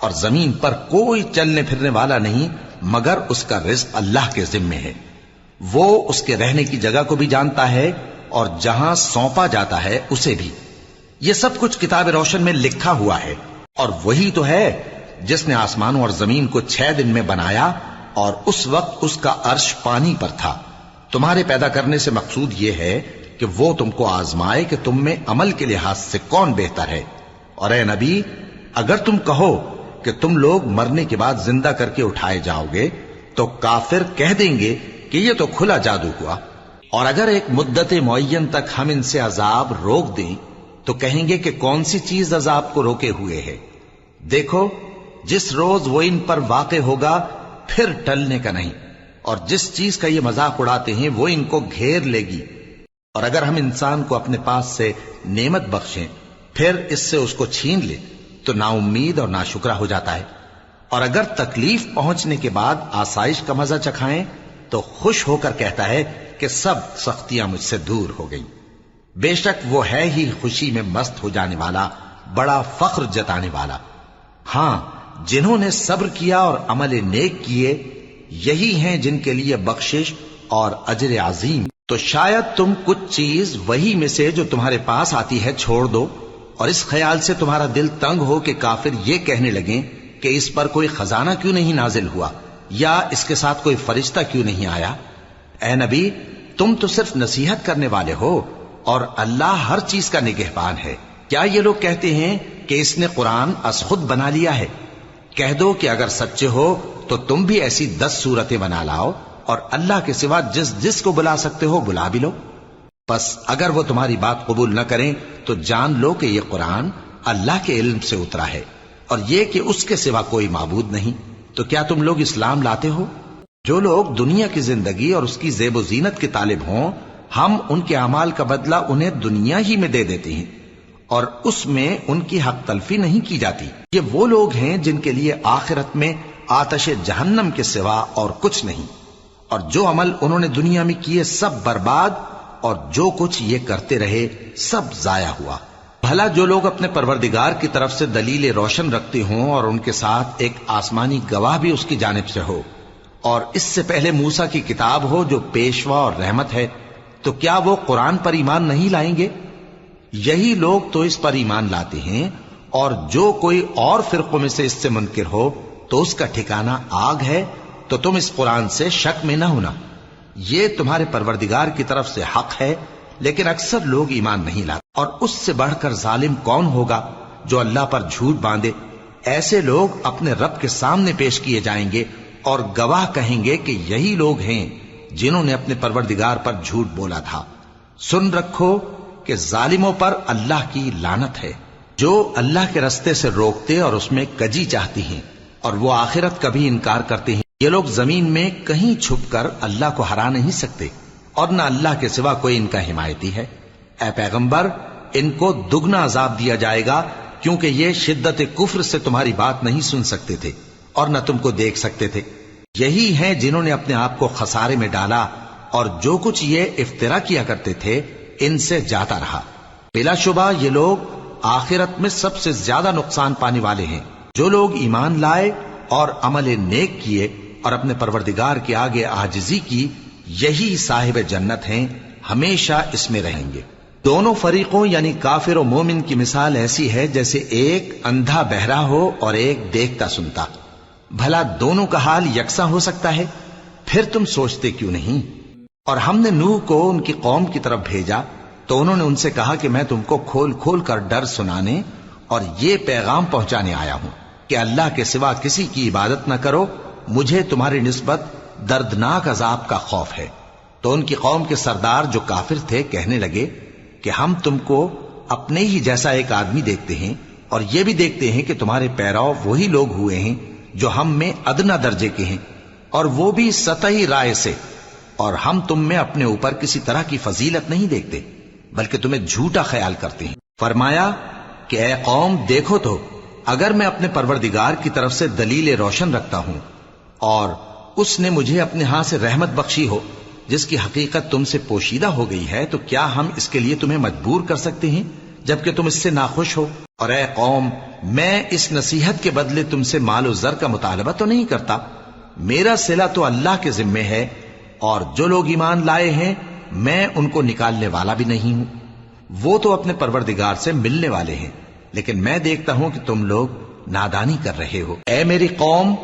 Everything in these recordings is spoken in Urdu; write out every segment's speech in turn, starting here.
اور زمین پر کوئی چلنے پھرنے والا نہیں مگر اس کا رزق اللہ کے ذمے ہے. وہ اس کے رہنے کی جگہ کو بھی جانتا ہے اور جہاں سونپا جاتا ہے اسے بھی. یہ سب کچھ کتاب روشن میں لکھا ہوا ہے. اور وہی تو ہے جس نے آسمانوں اور زمین کو 6 دن میں بنایا اور اس وقت اس کا عرش پانی پر تھا. تمہارے پیدا کرنے سے مقصود یہ ہے کہ وہ تم کو آزمائے کہ تم میں عمل کے لحاظ سے کون بہتر ہے. اور اے نبی، اگر تم کہو کہ تم لوگ مرنے کے بعد زندہ کر کے اٹھائے جاؤ گے تو کافر کہہ دیں گے کہ یہ تو کھلا جادو ہوا. اور اگر ایک مدت معین تک ہم ان سے عذاب روک دیں تو کہیں گے کہ کون سی چیز عذاب کو روکے ہوئے ہے. دیکھو، جس روز وہ ان پر واقع ہوگا پھر ٹلنے کا نہیں، اور جس چیز کا یہ مذاق اڑاتے ہیں وہ ان کو گھیر لے گی. اور اگر ہم انسان کو اپنے پاس سے نعمت بخشیں پھر اس سے اس کو چھین لے تو نا امید اور ناشکرا ہو جاتا ہے. اور اگر تکلیف پہنچنے کے بعد آسائش کا مزہ چکھائیں تو خوش ہو کر کہتا ہے کہ سب سختیاں مجھ سے دور ہو گئیں. بے شک وہ ہے ہی خوشی میں مست ہو جانے والا، بڑا فخر جتانے والا. ہاں، جنہوں نے صبر کیا اور عمل نیک کیے یہی ہیں جن کے لیے بخشش اور اجر عظیم. تو شاید تم کچھ چیز وہی میں سے جو تمہارے پاس آتی ہے چھوڑ دو، اور اس خیال سے تمہارا دل تنگ ہو کہ کافر یہ کہنے لگیں کہ اس پر کوئی خزانہ کیوں نہیں نازل ہوا یا اس کے ساتھ کوئی فرشتہ کیوں نہیں آیا. اے نبی، تم تو صرف نصیحت کرنے والے ہو اور اللہ ہر چیز کا نگہبان ہے. کیا یہ لوگ کہتے ہیں کہ اس نے قرآن از خود بنا لیا ہے؟ کہہ دو کہ اگر سچے ہو تو تم بھی ایسی 10 صورتیں بنا لاؤ اور اللہ کے سوا جس جس کو بلا سکتے ہو بلا بھی لو. پس اگر وہ تمہاری بات قبول نہ کریں تو جان لو کہ یہ قرآن اللہ کے علم سے اترا ہے اور یہ کہ اس کے سوا کوئی معبود نہیں. تو کیا تم لوگ اسلام لاتے ہو؟ جو لوگ دنیا کی زندگی اور اس کی زیب و زینت کے طالب ہوں ہم ان کے اعمال کا بدلہ انہیں دنیا ہی میں دے دیتے ہیں اور اس میں ان کی حق تلفی نہیں کی جاتی. یہ وہ لوگ ہیں جن کے لیے آخرت میں آتش جہنم کے سوا اور کچھ نہیں، اور جو عمل انہوں نے دنیا میں کیے سب برباد اور جو کچھ یہ کرتے رہے سب ضائع ہوا. بھلا جو لوگ اپنے پروردگار کی طرف سے دلیل روشن رکھتے ہوں اور ان کے ساتھ ایک آسمانی گواہ بھی اس کی جانب سے ہو اور اس سے پہلے موسیٰ کی کتاب ہو جو پیشوا اور رحمت ہے، تو کیا وہ قرآن پر ایمان نہیں لائیں گے؟ یہی لوگ تو اس پر ایمان لاتے ہیں، اور جو کوئی اور فرقوں میں سے اس سے منکر ہو تو اس کا ٹھکانہ آگ ہے. تو تم اس قرآن سے شک میں نہ ہونا، یہ تمہارے پروردگار کی طرف سے حق ہے، لیکن اکثر لوگ ایمان نہیں لاتے. اور اس سے بڑھ کر ظالم کون ہوگا جو اللہ پر جھوٹ باندھے؟ ایسے لوگ اپنے رب کے سامنے پیش کیے جائیں گے اور گواہ کہیں گے کہ یہی لوگ ہیں جنہوں نے اپنے پروردگار پر جھوٹ بولا تھا. سن رکھو کہ ظالموں پر اللہ کی لعنت ہے، جو اللہ کے رستے سے روکتے اور اس میں کجی چاہتی ہیں اور وہ آخرت کا بھی انکار کرتے ہیں. یہ لوگ زمین میں کہیں چھپ کر اللہ کو ہرا نہیں سکتے اور نہ اللہ کے سوا کوئی ان کا حمایتی ہے. اے پیغمبر، ان کو دگنا عذاب دیا جائے گا کیونکہ یہ شدت کفر سے تمہاری بات نہیں سن سکتے تھے اور نہ تم کو دیکھ سکتے تھے. یہی ہیں جنہوں نے اپنے آپ کو خسارے میں ڈالا اور جو کچھ یہ افترا کیا کرتے تھے ان سے جاتا رہا. بلا شبہ یہ لوگ آخرت میں سب سے زیادہ نقصان پانے والے ہیں. جو لوگ ایمان لائے اور عمل نیک کیے اور اپنے پروردگار کے آگے عاجزی کی یہی صاحب جنت ہیں، ہمیشہ اس میں رہیں گے. دونوں فریقوں یعنی کافر و مومن کی مثال ایسی ہے جیسے ایک اندھا بہرا ہو اور ایک دیکھتا سنتا. بھلا دونوں کا حال یکساں ہو سکتا ہے؟ پھر تم سوچتے کیوں نہیں؟ اور ہم نے نوح کو ان کی قوم کی طرف بھیجا تو انہوں نے ان سے کہا کہ میں تم کو کھول کھول کر ڈر سنانے اور یہ پیغام پہنچانے آیا ہوں کہ اللہ کے سوا کسی کی عبادت نہ کرو، مجھے تمہاری نسبت دردناک عذاب کا خوف ہے. تو ان کی قوم کے سردار جو کافر تھے کہنے لگے کہ ہم تم کو اپنے ہی جیسا ایک آدمی دیکھتے ہیں اور یہ بھی دیکھتے ہیں کہ تمہارے پیرو وہی لوگ ہوئے ہیں جو ہم میں ادنا درجے کے ہیں اور وہ بھی سطحی رائے سے، اور ہم تم میں اپنے اوپر کسی طرح کی فضیلت نہیں دیکھتے بلکہ تمہیں جھوٹا خیال کرتے ہیں. فرمایا کہ اے قوم دیکھو تو اگر میں اپنے پروردگار کی طرف سے دلیل روشن رکھتا ہوں اور اس نے مجھے اپنے ہاں سے رحمت بخشی ہو جس کی حقیقت تم سے پوشیدہ ہو گئی ہے، تو کیا ہم اس کے لیے تمہیں مجبور کر سکتے ہیں جبکہ تم اس سے ناخوش ہو؟ اور اے قوم، میں اس نصیحت کے بدلے تم سے مال و زر کا مطالبہ تو نہیں کرتا، میرا صلہ تو اللہ کے ذمے ہے، اور جو لوگ ایمان لائے ہیں میں ان کو نکالنے والا بھی نہیں ہوں، وہ تو اپنے پروردگار سے ملنے والے ہیں، لیکن میں دیکھتا ہوں کہ تم لوگ نادانی کر رہے ہو۔ اے میری قوم،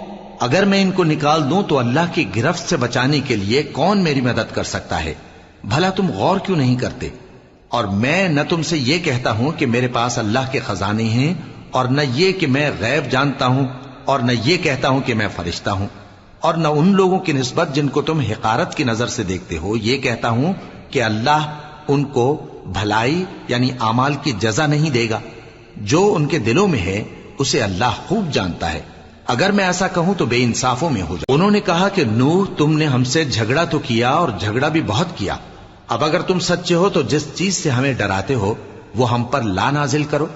اگر میں ان کو نکال دوں تو اللہ کی گرفت سے بچانے کے لیے کون میری مدد کر سکتا ہے؟ بھلا تم غور کیوں نہیں کرتے؟ اور میں نہ تم سے یہ کہتا ہوں کہ میرے پاس اللہ کے خزانے ہیں، اور نہ یہ کہ میں غیب جانتا ہوں، اور نہ یہ کہتا ہوں کہ میں فرشتہ ہوں، اور نہ ان لوگوں کی نسبت جن کو تم حقارت کی نظر سے دیکھتے ہو یہ کہتا ہوں کہ اللہ ان کو بھلائی یعنی اعمال کی جزا نہیں دے گا۔ جو ان کے دلوں میں ہے اسے اللہ خوب جانتا ہے، اگر میں ایسا کہوں تو بے انصافوں میں ہو جائے۔ انہوں نے کہا کہ نوح، تم نے ہم سے جھگڑا تو کیا اور جھگڑا بھی بہت کیا، اب اگر تم سچے ہو تو جس چیز سے ہمیں ڈراتے ہو وہ ہم پر لا نازل کرو۔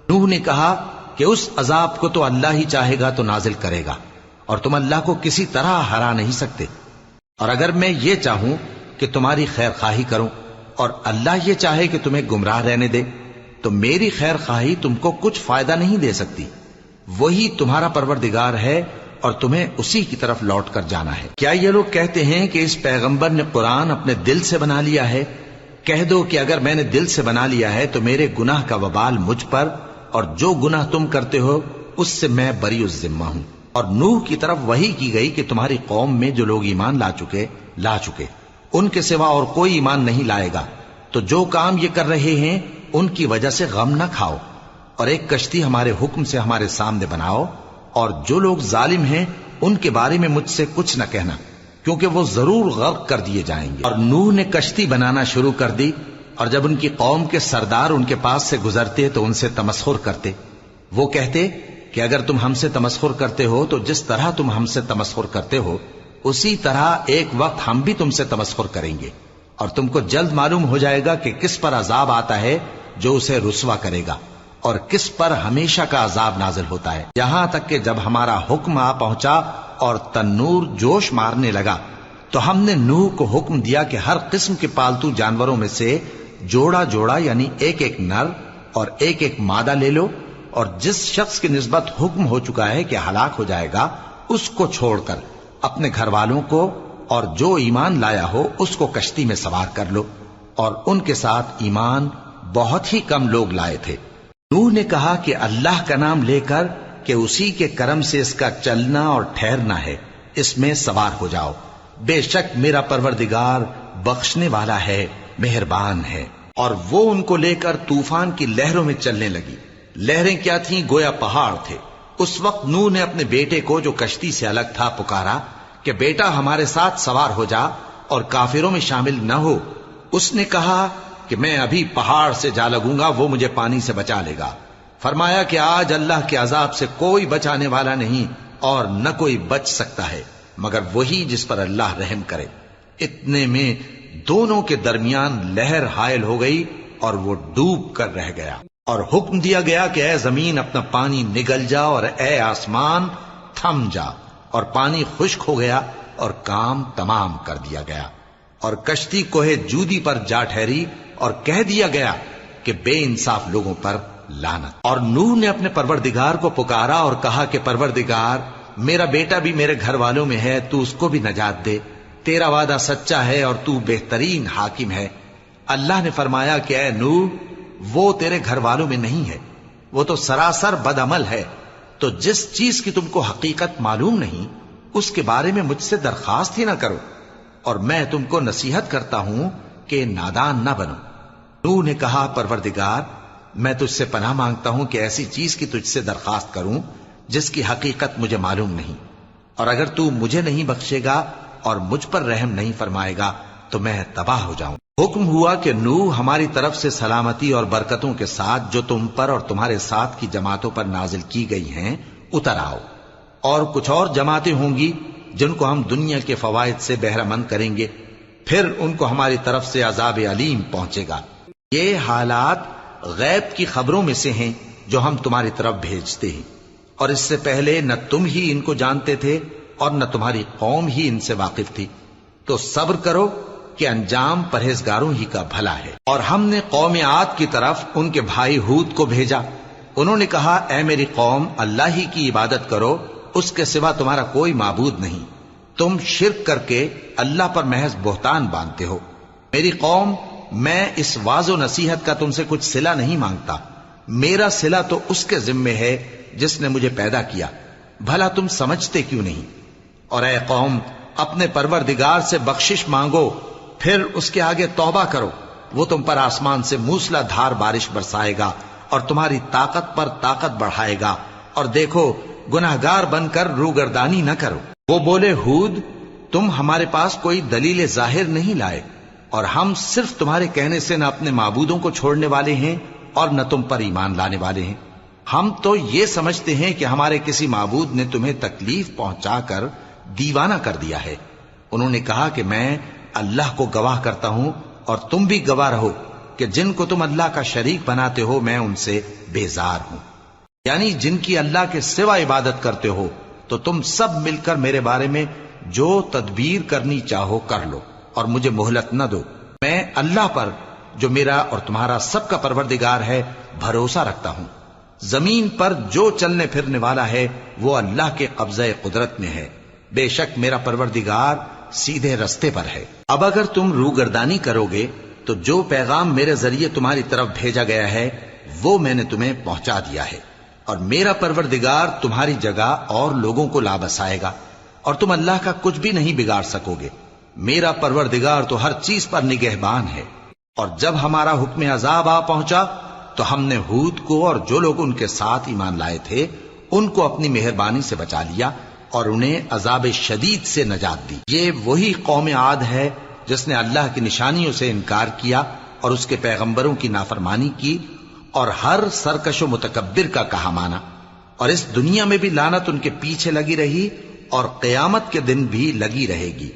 نوح نے کہا کہ اس عذاب کو تو اللہ ہی چاہے گا تو نازل کرے گا، اور تم اللہ کو کسی طرح ہرا نہیں سکتے، اور اگر میں یہ چاہوں کہ تمہاری خیر خواہی کروں اور اللہ یہ چاہے کہ تمہیں گمراہ رہنے دے تو میری خیر خواہی تم کو کچھ فائدہ نہیں دے سکتی، وہی تمہارا پروردگار ہے اور تمہیں اسی کی طرف لوٹ کر جانا ہے۔ کیا یہ لوگ کہتے ہیں کہ اس پیغمبر نے قرآن اپنے دل سے بنا لیا ہے؟ کہہ دو کہ اگر میں نے دل سے بنا لیا ہے تو میرے گناہ کا وبال مجھ پر، اور جو گناہ تم کرتے ہو اس سے میں بری الذمہ ہوں۔ اور نوح کی طرف وحی کی گئی کہ تمہاری قوم میں جو لوگ ایمان لا چکے ان کے سوا اور کوئی ایمان نہیں لائے گا، تو جو کام یہ کر رہے ہیں ان کی وجہ سے غم نہ کھاؤ، اور ایک کشتی ہمارے حکم سے ہمارے سامنے بناؤ، اور جو لوگ ظالم ہیں ان کے بارے میں مجھ سے کچھ نہ کہنا، کیونکہ وہ ضرور غرق کر دیے جائیں گے۔ اور نوح نے کشتی بنانا شروع کر دی، اور جب ان کی قوم کے سردار ان کے پاس سے گزرتے تو ان سے تمسخر کرتے، وہ کہتے کہ اگر تم ہم سے تمسخر کرتے ہو تو جس طرح تم ہم سے تمسخر کرتے ہو اسی طرح ایک وقت ہم بھی تم سے تمسخر کریں گے، اور تم کو جلد معلوم ہو جائے گا کہ کس پر عذاب آتا ہے جو اسے رسوا کرے گا، اور کس پر ہمیشہ کا عذاب نازل ہوتا ہے، یہاں تک کہ جب ہمارا حکم آ پہنچا اور تنور جوش مارنے لگا تو ہم نے نوح کو حکم دیا کہ ہر قسم کے پالتو جانوروں میں سے جوڑا جوڑا یعنی ایک ایک نر اور ایک ایک مادہ لے لو، اور جس شخص کی نسبت حکم ہو چکا ہے کہ ہلاک ہو جائے گا اس کو چھوڑ کر اپنے گھر والوں کو اور جو ایمان لایا ہو اس کو کشتی میں سوار کر لو، اور ان کے ساتھ ایمان بہت ہی کم لوگ لائے تھے۔ نوح نے کہا کہ اللہ کا نام لے کر کہ اسی کے کرم سے اس کا چلنا اور ٹھہرنا ہے، اس میں سوار ہو جاؤ، بے شک میرا پروردگار بخشنے والا ہے، مہربان ہے۔ اور وہ ان کو لے کر طوفان کی لہروں میں چلنے لگی۔ لہریں کیا تھیں؟ گویا پہاڑ تھے۔ اس وقت نوح نے اپنے بیٹے کو جو کشتی سے الگ تھا پکارا کہ بیٹا ہمارے ساتھ سوار ہو جا اور کافروں میں شامل نہ ہو۔ اس نے کہا کہ میں ابھی پہاڑ سے جا لگوں گا، وہ مجھے پانی سے بچا لے گا۔ فرمایا کہ آج اللہ کے عذاب سے کوئی بچانے والا نہیں اور نہ کوئی بچ سکتا ہے مگر وہی جس پر اللہ رحم کرے۔ اتنے میں دونوں کے درمیان لہر حائل ہو گئی اور وہ ڈوب کر رہ گیا، اور حکم دیا گیا کہ اے زمین اپنا پانی نگل جا اور اے آسمان تھم جا، اور پانی خشک ہو گیا اور کام تمام کر دیا گیا، اور کشتی کوہ جودی پر جا ٹھہری، اور کہہ دیا گیا کہ بے انصاف لوگوں پر لعنت۔ اور نوح نے اپنے پروردگار کو پکارا اور کہا کہ پروردگار، میرا بیٹا بھی میرے گھر والوں میں ہے، تو اس کو بھی نجات دے، تیرا وعدہ سچا ہے اور تو بہترین حاکم ہے۔ اللہ نے فرمایا کہ اے نوح، وہ تیرے گھر والوں میں نہیں ہے، وہ تو سراسر بد عمل ہے، تو جس چیز کی تم کو حقیقت معلوم نہیں اس کے بارے میں مجھ سے درخواست ہی نہ کرو، اور میں تم کو نصیحت کرتا ہوں کہ نادان نہ بنو۔ نوح نے کہا پروردگار، میں تجھ سے پناہ مانگتا ہوں کہ ایسی چیز کی تجھ سے درخواست کروں جس کی حقیقت مجھے معلوم نہیں، اور اگر تو مجھے نہیں بخشے گا اور مجھ پر رحم نہیں فرمائے گا تو میں تباہ ہو جاؤں۔ حکم ہوا کہ نوح ہماری طرف سے سلامتی اور برکتوں کے ساتھ جو تم پر اور تمہارے ساتھ کی جماعتوں پر نازل کی گئی ہیں اتر آؤ، اور کچھ اور جماعتیں ہوں گی جن کو ہم دنیا کے فوائد سے بہرہ مند کریں گے، پھر ان کو ہماری طرف سے عذاب علیم پہنچے گا۔ یہ حالات غیب کی خبروں میں سے ہیں جو ہم تمہاری طرف بھیجتے ہیں، اور اس سے پہلے نہ تم ہی ان کو جانتے تھے اور نہ تمہاری قوم ہی ان سے واقف تھی، تو صبر کرو کہ انجام پرہیزگاروں ہی کا بھلا ہے۔ اور ہم نے قوم عاد کی طرف ان کے بھائی ہود کو بھیجا۔ انہوں نے کہا، اے میری قوم، اللہ ہی کی عبادت کرو، اس کے سوا تمہارا کوئی معبود نہیں۔ تم شرک کر کے اللہ پر محض بہتان باندھتے ہو۔ میری قوم، میں اس واعظ و نصیحت کا تم سے کچھ صلہ نہیں مانگتا، میرا صلہ تو اس کے ذمے ہے جس نے مجھے پیدا کیا، بھلا تم سمجھتے کیوں نہیں؟ اور اے قوم، اپنے پروردگار سے بخشش مانگو، پھر اس کے آگے توبہ کرو، وہ تم پر آسمان سے موسلا دھار بارش برسائے گا اور تمہاری طاقت پر طاقت بڑھائے گا، اور دیکھو گناہگار بن کر روگردانی نہ کرو۔ وہ بولے، ہود، تم ہمارے پاس کوئی دلیل ظاہر نہیں لائے، اور ہم صرف تمہارے کہنے سے نہ اپنے معبودوں کو چھوڑنے والے ہیں اور نہ تم پر ایمان لانے والے ہیں۔ ہم تو یہ سمجھتے ہیں کہ ہمارے کسی معبود نے تمہیں تکلیف پہنچا کر دیوانہ کر دیا ہے۔ انہوں نے کہا کہ میں اللہ کو گواہ کرتا ہوں اور تم بھی گواہ رہو کہ جن کو تم اللہ کا شریک بناتے ہو میں ان سے بیزار ہوں، یعنی جن کی اللہ کے سوا عبادت کرتے ہو، تو تم سب مل کر میرے بارے میں جو تدبیر کرنی چاہو کر لو اور مجھے مہلت نہ دو۔ میں اللہ پر، جو میرا اور تمہارا سب کا پروردگار ہے، بھروسہ رکھتا ہوں۔ زمین پر جو چلنے پھرنے والا ہے وہ اللہ کے قبضہ قدرت میں ہے، بے شک میرا پروردگار سیدھے رستے پر ہے۔ اب اگر تم روگردانی کرو گے تو جو پیغام میرے ذریعے تمہاری طرف بھیجا گیا ہے وہ میں نے تمہیں پہنچا دیا ہے، اور میرا پروردگار تمہاری جگہ اور لوگوں کو لا بسائے گا، اور تم اللہ کا کچھ بھی نہیں بگاڑ سکو گے۔ میرا پروردگار تو ہر چیز پر نگہبان ہے۔ اور جب ہمارا حکم عذاب آ پہنچا تو ہم نے ہود کو اور جو لوگ ان کے ساتھ ایمان لائے تھے ان کو اپنی مہربانی سے بچا لیا اور انہیں عذاب شدید سے نجات دی۔ یہ وہی قوم عاد ہے جس نے اللہ کی نشانیوں سے انکار کیا اور اس کے پیغمبروں کی نافرمانی کی اور ہر سرکش و متکبر کا کہا مانا، اور اس دنیا میں بھی لعنت ان کے پیچھے لگی رہی اور قیامت کے دن بھی لگی رہے گی۔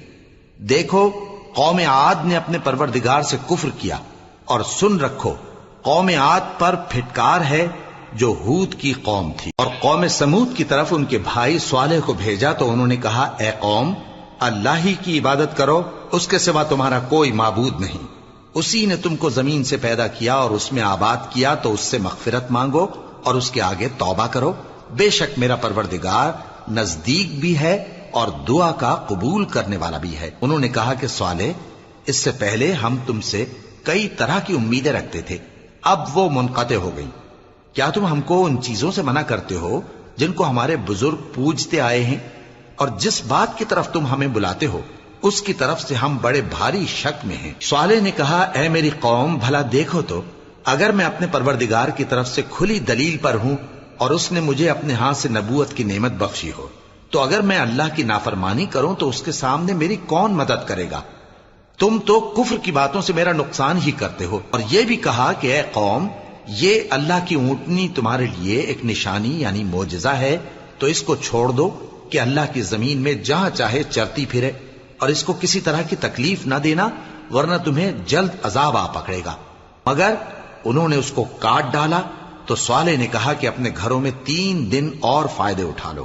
دیکھو، قوم عاد نے اپنے پروردگار سے کفر کیا، اور سن رکھو، قوم عاد پر پھٹکار ہے جو ہود کی قوم تھی۔ اور قوم سمود کی طرف ان کے بھائی صالح کو بھیجا تو انہوں نے کہا، اے قوم، اللہ ہی کی عبادت کرو، اس کے سوا تمہارا کوئی معبود نہیں۔ اسی نے تم کو زمین سے پیدا کیا اور اس میں آباد کیا، تو اس سے مغفرت مانگو اور اس کے آگے توبہ کرو، بے شک میرا پروردگار نزدیک بھی ہے اور دعا کا قبول کرنے والا بھی ہے۔ انہوں نے کہا کہ صالح، اس سے پہلے ہم تم سے کئی طرح کی امیدیں رکھتے تھے، اب وہ منقطع ہو گئی۔ کیا تم ہم کو ان چیزوں سے منع کرتے ہو جن کو ہمارے بزرگ پوجتے آئے ہیں؟ اور جس بات کی طرف تم ہمیں بلاتے ہو اس کی طرف سے ہم بڑے بھاری شک میں ہیں۔ صالح نے کہا، اے میری قوم، بھلا دیکھو تو، اگر میں اپنے پروردگار کی طرف سے کھلی دلیل پر ہوں اور اس نے مجھے اپنے ہاتھ سے نبوت کی نعمت بخشی ہو، تو اگر میں اللہ کی نافرمانی کروں تو اس کے سامنے میری کون مدد کرے گا؟ تم تو کفر کی باتوں سے میرا نقصان ہی کرتے ہو۔ اور یہ بھی کہا کہ اے قوم، یہ اللہ کی اونٹنی تمہارے لیے ایک نشانی یعنی معجزہ ہے، تو اس کو چھوڑ دو کہ اللہ کی زمین میں جہاں چاہے چرتی پھرے، اور اس کو کسی طرح کی تکلیف نہ دینا، ورنہ تمہیں جلد عذاب آ پکڑے گا۔ مگر انہوں نے اس کو کاٹ ڈالا تو صالح نے کہا کہ اپنے گھروں میں 3 دن اور فائدے اٹھا لو،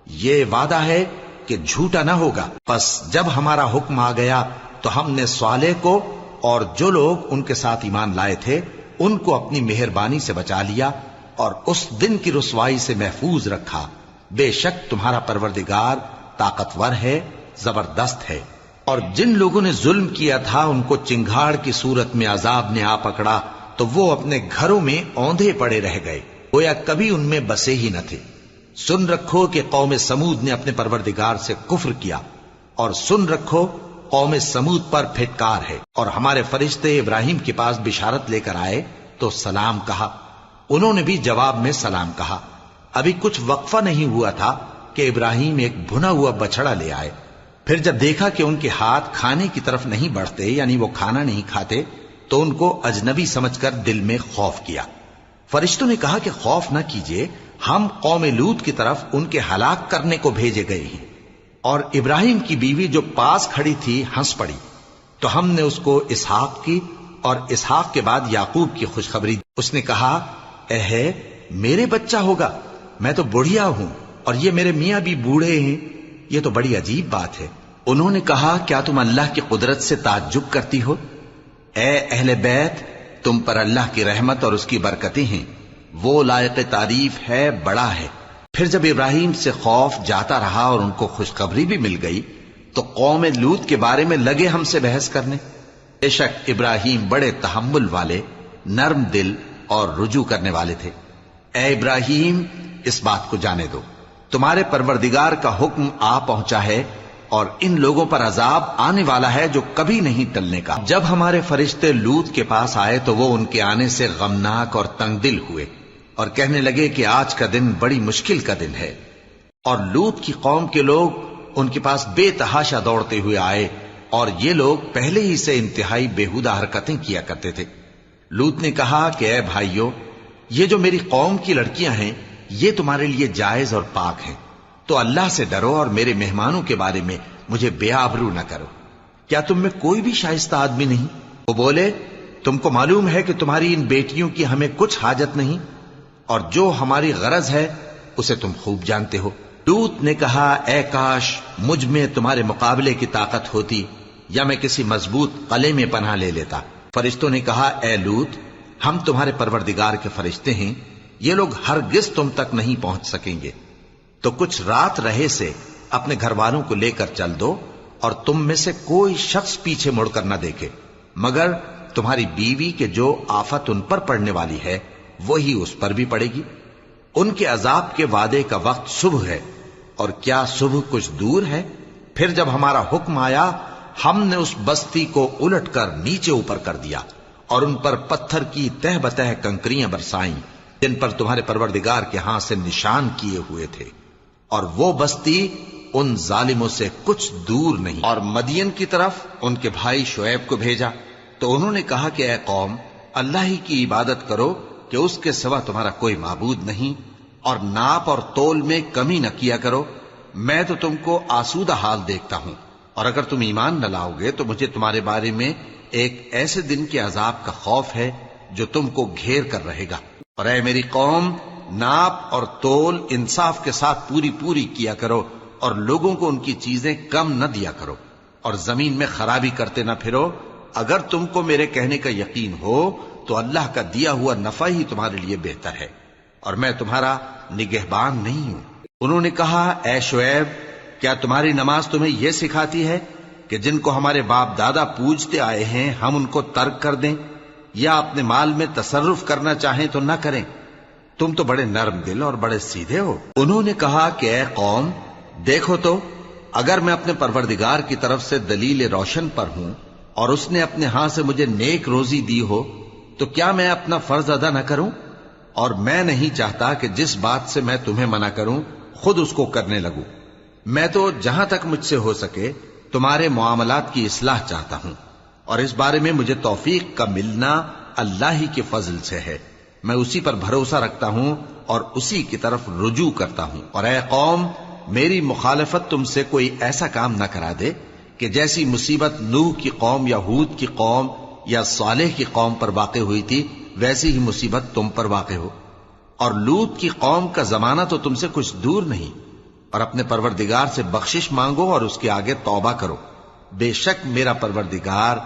یہ وعدہ ہے کہ جھوٹا نہ ہوگا۔ پس جب ہمارا حکم آ گیا تو ہم نے صالح کو اور جو لوگ ان کے ساتھ ایمان لائے تھے ان کو اپنی مہربانی سے بچا لیا اور اس دن کی رسوائی سے محفوظ رکھا۔ بے شک تمہارا پروردگار طاقتور ہے، زبردست ہے۔ اور جن لوگوں نے ظلم کیا تھا ان کو چنگھاڑ کی صورت میں عذاب نے آ پکڑا تو وہ اپنے گھروں میں اوندھے پڑے رہ گئے، گویا کبھی ان میں بسے ہی نہ تھے۔ سن رکھو کہ قوم سمود نے اپنے پروردگار سے کفر کیا، اور سن رکھو قوم سمود پر پھٹکار ہے۔ اور ہمارے فرشتے ابراہیم کے پاس بشارت لے کر آئے تو سلام کہا، انہوں نے بھی جواب میں سلام کہا۔ ابھی کچھ وقفہ نہیں ہوا تھا کہ ابراہیم ایک بھنا ہوا بچڑا لے آئے۔ پھر جب دیکھا کہ ان کے ہاتھ کھانے کی طرف نہیں بڑھتے، یعنی وہ کھانا نہیں کھاتے، تو ان کو اجنبی سمجھ کر دل میں خوف کیا۔ فرشتوں نے کہا کہ خوف نہ کیجیے، ہم قوم لوط کی طرف ان کے ہلاک کرنے کو بھیجے گئے ہیں۔ اور ابراہیم کی بیوی جو پاس کھڑی تھی ہنس پڑی، تو ہم نے اس کو اسحاق کی اور اسحاق کے بعد یعقوب کی خوشخبری دی۔ اس نے کہا، اے میرے بچہ ہوگا، میں تو بڑھیا ہوں اور یہ میرے میاں بھی بوڑھے ہیں، یہ تو بڑی عجیب بات ہے۔ انہوں نے کہا کیا تم اللہ کی قدرت سے تعجب کرتی ہو؟ اے اہل بیت، تم پر اللہ کی رحمت اور اس کی برکتیں ہیں، وہ لائق تعریف ہے، بڑا ہے۔ پھر جب ابراہیم سے خوف جاتا رہا اور ان کو خوشخبری بھی مل گئی تو قوم لوط کے بارے میں لگے ہم سے بحث کرنے۔ بے شک ابراہیم بڑے تحمل والے، نرم دل اور رجوع کرنے والے تھے۔ اے ابراہیم، اس بات کو جانے دو، تمہارے پروردگار کا حکم آ پہنچا ہے اور ان لوگوں پر عذاب آنے والا ہے جو کبھی نہیں ٹلنے کا۔ جب ہمارے فرشتے لوط کے پاس آئے تو وہ ان کے آنے سے غمناک اور تنگ دل ہوئے اور کہنے لگے کہ آج کا دن بڑی مشکل کا دن ہے۔ اور لوط کی قوم کے لوگ ان کے پاس بے تحاشا دوڑتے ہوئے آئے اور یہ لوگ پہلے ہی سے انتہائی بےہودہ حرکتیں کیا کرتے تھے۔ لوط نے کہا کہ اے بھائیو، یہ جو میری قوم کی لڑکیاں ہیں یہ تمہارے لیے جائز اور پاک ہیں، تو اللہ سے ڈرو اور میرے مہمانوں کے بارے میں مجھے بے آبرو نہ کرو۔ کیا تم میں کوئی بھی شائستہ آدمی نہیں؟ وہ بولے تم کو معلوم ہے کہ تمہاری ان بیٹیوں کی ہمیں کچھ حاجت نہیں، اور جو ہماری غرض ہے اسے تم خوب جانتے ہو۔ لوط نے کہا اے کاش مجھ میں تمہارے مقابلے کی طاقت ہوتی یا میں کسی مضبوط قلعے میں پناہ لے لیتا۔ فرشتوں نے کہا اے لوط، ہم تمہارے پروردگار کے فرشتے ہیں، یہ لوگ ہرگز تم تک نہیں پہنچ سکیں گے، تو کچھ رات رہے سے اپنے گھر والوں کو لے کر چل دو اور تم میں سے کوئی شخص پیچھے مڑ کر نہ دیکھے مگر تمہاری بیوی کے جو آفت ان پر پڑنے والی ہے وہی اس پر بھی پڑے گی۔ ان کے عذاب کے وعدے کا وقت صبح ہے، اور کیا صبح کچھ دور ہے؟ پھر جب ہمارا حکم آیا ہم نے اس بستی کو الٹ کر نیچے اوپر کر دیا اور ان پر پتھر کی تہ بتہ کنکریاں برسائیں جن پر تمہارے پروردگار کے ہاں سے نشان کیے ہوئے تھے، اور وہ بستی ان ظالموں سے کچھ دور نہیں۔ اور مدین کی طرف ان کے بھائی شعیب کو بھیجا تو انہوں نے کہا کہ اے قوم، اللہ ہی کی عبادت کرو کہ اس کے سوا تمہارا کوئی معبود نہیں، اور ناپ اور تول میں کمی نہ کیا کرو، میں تو تم کو آسودہ حال دیکھتا ہوں، اور اگر تم ایمان نہ لاؤ گے تو مجھے تمہارے بارے میں ایک ایسے دن کے عذاب کا خوف ہے جو تم کو گھیر کر رہے گا۔ اور اے میری قوم، ناپ اور تول انصاف کے ساتھ پوری پوری کیا کرو، اور لوگوں کو ان کی چیزیں کم نہ دیا کرو، اور زمین میں خرابی کرتے نہ پھرو۔ اگر تم کو میرے کہنے کا یقین ہو تو اللہ کا دیا ہوا نفع ہی تمہارے لیے بہتر ہے، اور میں تمہارا نگہبان نہیں ہوں۔ انہوں نے کہا اے شعیب، کیا تمہاری نماز تمہیں یہ سکھاتی ہے کہ جن کو ہمارے باپ دادا پوجتے آئے ہیں ہم ان کو ترک کر دیں، یا اپنے مال میں تصرف کرنا چاہیں تو نہ کریں؟ تم تو بڑے نرم دل اور بڑے سیدھے ہو۔ انہوں نے کہا کہ اے قوم، دیکھو تو اگر میں اپنے پروردگار کی طرف سے دلیل روشن پر ہوں اور اس نے اپنے ہاں سے مجھے نیک روزی دی ہو تو کیا میں اپنا فرض ادا نہ کروں؟ اور میں نہیں چاہتا کہ جس بات سے میں تمہیں منع کروں خود اس کو کرنے لگوں۔ میں تو جہاں تک مجھ سے ہو سکے تمہارے معاملات کی اصلاح چاہتا ہوں، اور اس بارے میں مجھے توفیق کا ملنا اللہ ہی کے فضل سے ہے۔ میں اسی پر بھروسہ رکھتا ہوں اور اسی کی طرف رجوع کرتا ہوں۔ اور اے قوم، میری مخالفت تم سے کوئی ایسا کام نہ کرا دے کہ جیسی مصیبت نوح کی قوم یا ہود کی قوم یا صالح کی قوم پر واقع ہوئی تھی ویسی ہی مصیبت تم پر واقع ہو۔ اور لوط کی قوم کا زمانہ تو تم سے کچھ دور نہیں، اور اپنے پروردگار سے بخشش مانگو اور اس کے آگے توبہ کرو، بے شک میرا پروردگار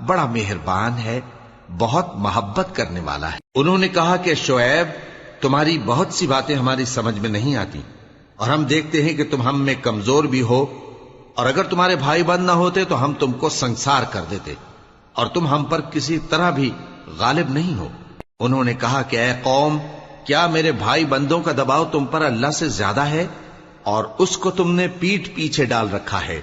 بڑا مہربان ہے، بہت محبت کرنے والا ہے۔ انہوں نے کہا کہ شعیب، تمہاری بہت سی باتیں ہماری سمجھ میں نہیں آتی، اور ہم دیکھتے ہیں کہ تم ہم میں کمزور بھی ہو، اور اگر تمہارے بھائی بند نہ ہوتے تو ہم تم کو سنسار کر دیتے، اور تم ہم پر کسی طرح بھی غالب نہیں ہو۔ انہوں نے کہا کہ اے قوم، کیا میرے بھائی بندوں کا دباؤ تم پر اللہ سے زیادہ ہے، اور اس کو تم نے پیٹھ پیچھے ڈال رکھا ہے؟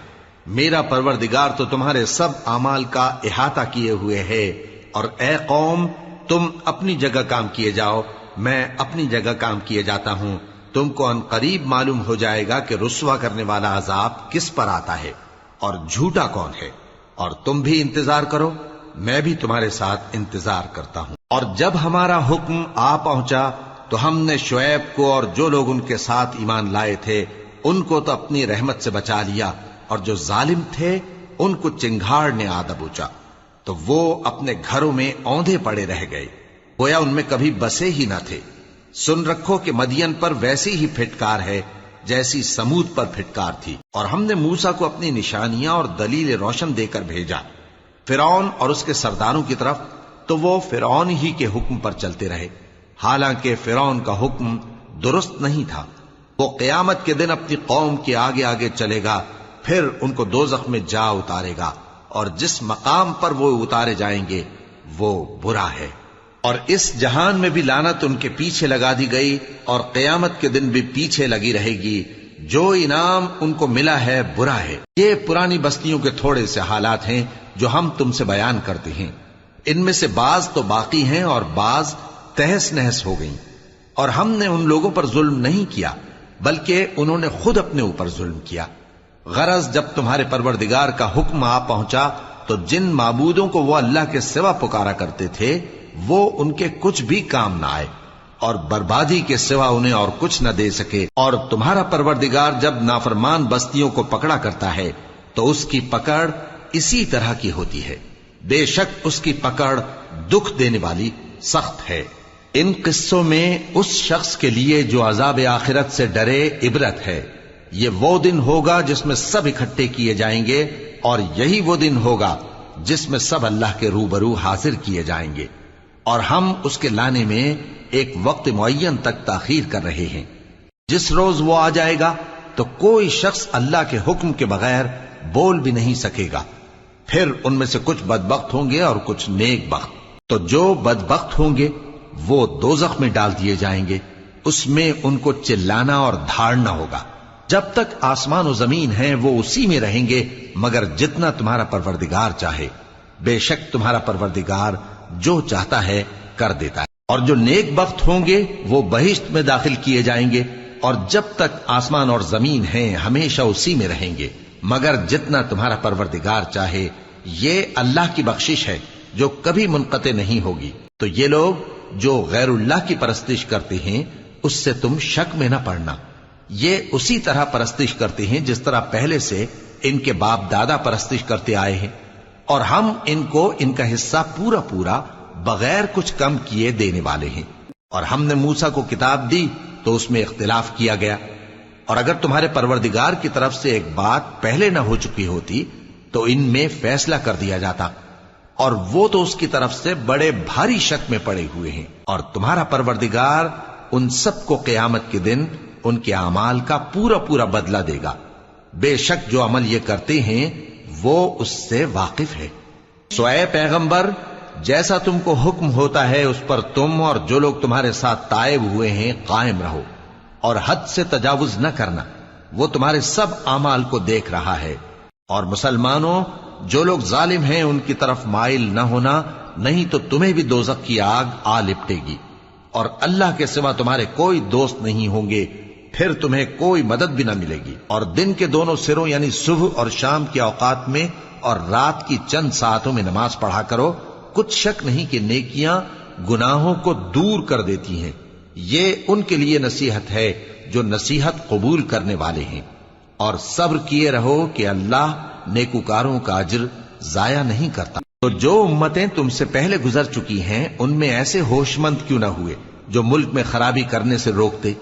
میرا پروردگار تو تمہارے سب اعمال کا احاطہ کیے ہوئے ہے۔ اور اے قوم، تم اپنی جگہ کام کیے جاؤ، میں اپنی جگہ کام کیے جاتا ہوں، تم کو ان قریب معلوم ہو جائے گا کہ رسوا کرنے والا عذاب کس پر آتا ہے اور جھوٹا کون ہے۔ اور تم بھی انتظار کرو، میں بھی تمہارے ساتھ انتظار کرتا ہوں۔ اور جب ہمارا حکم آ پہنچا تو ہم نے شعیب کو اور جو لوگ ان کے ساتھ ایمان لائے تھے ان کو تو اپنی رحمت سے بچا لیا، اور جو ظالم تھے ان کو چنگھاڑ نے آ دبوچا، تو وہ اپنے گھروں میں اوندھے پڑے رہ گئے، گویا ان میں کبھی بسے ہی نہ تھے۔ سن رکھو کہ مدین پر ویسی ہی پھٹکار ہے جیسی سمود پر پھٹکار تھی، اور ہم نے موسیٰ کو اپنی نشانیاں اور دلیل روشن دے کر بھیجا فرعون اور اس کے سرداروں کی طرف، تو وہ فرعون ہی کے حکم پر چلتے رہے، حالانکہ فرعون کا حکم درست نہیں تھا۔ وہ قیامت کے دن اپنی قوم کے آگے آگے چلے گا، پھر ان کو دوزخ میں جا اتارے گا، اور جس مقام پر وہ اتارے جائیں گے وہ برا ہے۔ اور اس جہان میں بھی لعنت ان کے پیچھے لگا دی گئی، اور قیامت کے دن بھی پیچھے لگی رہے گی۔ جو انعام ان کو ملا ہے برا ہے۔ یہ پرانی بستیوں کے تھوڑے سے حالات ہیں جو ہم تم سے بیان کرتے ہیں، ان میں سے بعض تو باقی ہیں اور بعض تہس نہس ہو گئیں۔ اور ہم نے ان لوگوں پر ظلم نہیں کیا، بلکہ انہوں نے خود اپنے اوپر ظلم کیا۔ غرض جب تمہارے پروردگار کا حکم آ پہنچا تو جن معبودوں کو وہ اللہ کے سوا پکارا کرتے تھے وہ ان کے کچھ بھی کام نہ آئے، اور بربادی کے سوا انہیں اور کچھ نہ دے سکے۔ اور تمہارا پروردگار جب نافرمان بستیوں کو پکڑا کرتا ہے تو اس کی پکڑ اسی طرح کی ہوتی ہے، بے شک اس کی پکڑ دکھ دینے والی سخت ہے۔ ان قصوں میں اس شخص کے لیے جو عذاب آخرت سے ڈرے عبرت ہے۔ یہ وہ دن ہوگا جس میں سب اکٹھے کیے جائیں گے، اور یہی وہ دن ہوگا جس میں سب اللہ کے روبرو حاضر کیے جائیں گے، اور ہم اس کے لانے میں ایک وقت معین تک تاخیر کر رہے ہیں۔ جس روز وہ آ جائے گا تو کوئی شخص اللہ کے حکم کے بغیر بول بھی نہیں سکے گا۔ پھر ان میں سے کچھ بدبخت ہوں گے اور کچھ نیک بخت۔ تو جو بدبخت ہوں گے وہ دوزخ میں ڈال دیے جائیں گے، اس میں ان کو چلانا اور دھاڑنا ہوگا۔ جب تک آسمان و زمین ہیں وہ اسی میں رہیں گے مگر جتنا تمہارا پروردگار چاہے، بے شک تمہارا پروردگار جو چاہتا ہے کر دیتا ہے۔ اور جو نیک بخت ہوں گے وہ بہشت میں داخل کیے جائیں گے، اور جب تک آسمان اور زمین ہیں ہمیشہ اسی میں رہیں گے مگر جتنا تمہارا پروردگار چاہے۔ یہ اللہ کی بخشش ہے جو کبھی منقطع نہیں ہوگی۔ تو یہ لوگ جو غیر اللہ کی پرستش کرتے ہیں اس سے تم شک میں نہ پڑنا، یہ اسی طرح پرستش کرتے ہیں جس طرح پہلے سے ان کے باپ دادا پرستش کرتے آئے ہیں، اور ہم ان کو ان کا حصہ پورا پورا بغیر کچھ کم کیے دینے والے ہیں۔ اور ہم نے موسیٰ کو کتاب دی تو اس میں اختلاف کیا گیا، اور اگر تمہارے پروردگار کی طرف سے ایک بات پہلے نہ ہو چکی ہوتی تو ان میں فیصلہ کر دیا جاتا، اور وہ تو اس کی طرف سے بڑے بھاری شک میں پڑے ہوئے ہیں۔ اور تمہارا پروردگار ان سب کو قیامت کے دن ان کے اعمال کا پورا پورا بدلہ دے گا، بے شک جو عمل یہ کرتے ہیں وہ اس سے واقف ہے۔ سو اے پیغمبر، جیسا تم کو حکم ہوتا ہے اس پر تم اور جو لوگ تمہارے ساتھ تائب ہوئے ہیں قائم رہو، اور حد سے تجاوز نہ کرنا، وہ تمہارے سب اعمال کو دیکھ رہا ہے۔ اور مسلمانوں، جو لوگ ظالم ہیں ان کی طرف مائل نہ ہونا، نہیں تو تمہیں بھی دوزخ کی آگ آ لپٹے گی، اور اللہ کے سوا تمہارے کوئی دوست نہیں ہوں گے، پھر تمہیں کوئی مدد بھی نہ ملے گی۔ اور دن کے دونوں سروں یعنی صبح اور شام کے اوقات میں اور رات کی چند ساعتوں میں نماز پڑھا کرو، کچھ شک نہیں کہ نیکیاں گناہوں کو دور کر دیتی ہیں۔ یہ ان کے لیے نصیحت ہے جو نصیحت قبول کرنے والے ہیں۔ اور صبر کیے رہو کہ اللہ نیکوکاروں کا اجر ضائع نہیں کرتا۔ تو جو امتیں تم سے پہلے گزر چکی ہیں ان میں ایسے ہوش مند کیوں نہ ہوئے جو ملک میں خرابی کرنے سے روکتے؟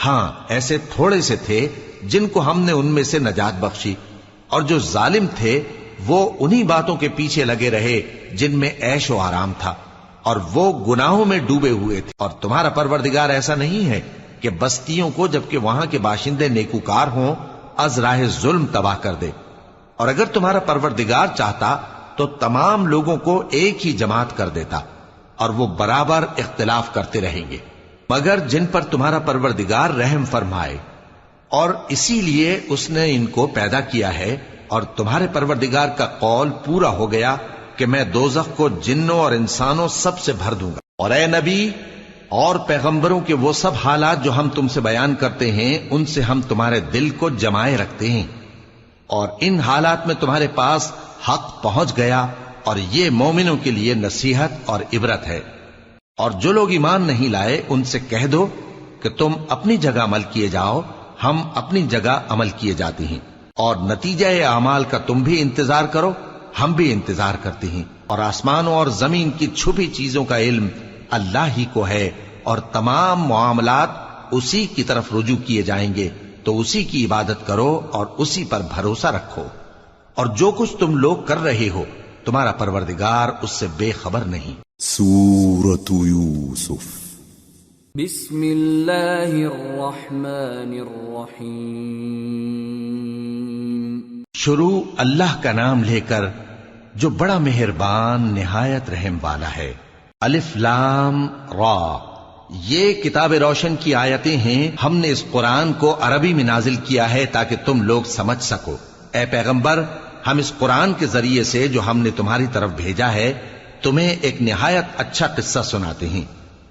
ہاں، ایسے تھوڑے سے تھے جن کو ہم نے ان میں سے نجات بخشی، اور جو ظالم تھے وہ انہی باتوں کے پیچھے لگے رہے جن میں عیش و آرام تھا، اور وہ گناہوں میں ڈوبے ہوئے تھے۔ اور تمہارا پروردگار ایسا نہیں ہے کہ بستیوں کو جبکہ وہاں کے باشندے نیکوکار ہوں از راہ ظلم تباہ کر دے۔ اور اگر تمہارا پروردگار چاہتا تو تمام لوگوں کو ایک ہی جماعت کر دیتا، اور وہ برابر اختلاف کرتے رہیں گے، مگر جن پر تمہارا پروردگار رحم فرمائے، اور اسی لیے اس نے ان کو پیدا کیا ہے۔ اور تمہارے پروردگار کا قول پورا ہو گیا کہ میں دوزخ کو جنوں اور انسانوں سب سے بھر دوں گا۔ اور اے نبی اور پیغمبروں کے وہ سب حالات جو ہم تم سے بیان کرتے ہیں ان سے ہم تمہارے دل کو جمائے رکھتے ہیں، اور ان حالات میں تمہارے پاس حق پہنچ گیا، اور یہ مومنوں کے لیے نصیحت اور عبرت ہے۔ اور جو لوگ ایمان نہیں لائے ان سے کہہ دو کہ تم اپنی جگہ عمل کیے جاؤ، ہم اپنی جگہ عمل کیے جاتے ہیں، اور نتیجہ اعمال کا تم بھی انتظار کرو، ہم بھی انتظار کرتے ہیں۔ اور آسمانوں اور زمین کی چھپی چیزوں کا علم اللہ ہی کو ہے، اور تمام معاملات اسی کی طرف رجوع کیے جائیں گے، تو اسی کی عبادت کرو اور اسی پر بھروسہ رکھو، اور جو کچھ تم لوگ کر رہے ہو تمہارا پروردگار اس سے بے خبر نہیں۔ سورۃ یوسف بسم اللہ الرحمن الرحیم۔ شروع اللہ کا نام لے کر جو بڑا مہربان نہایت رحم والا ہے۔ الف لام را، یہ کتاب روشن کی آیتیں ہیں۔ ہم نے اس قرآن کو عربی میں نازل کیا ہے تاکہ تم لوگ سمجھ سکو۔ اے پیغمبر، ہم اس قرآن کے ذریعے سے جو ہم نے تمہاری طرف بھیجا ہے تمہیں ایک نہایت اچھا قصہ سناتے ہیں،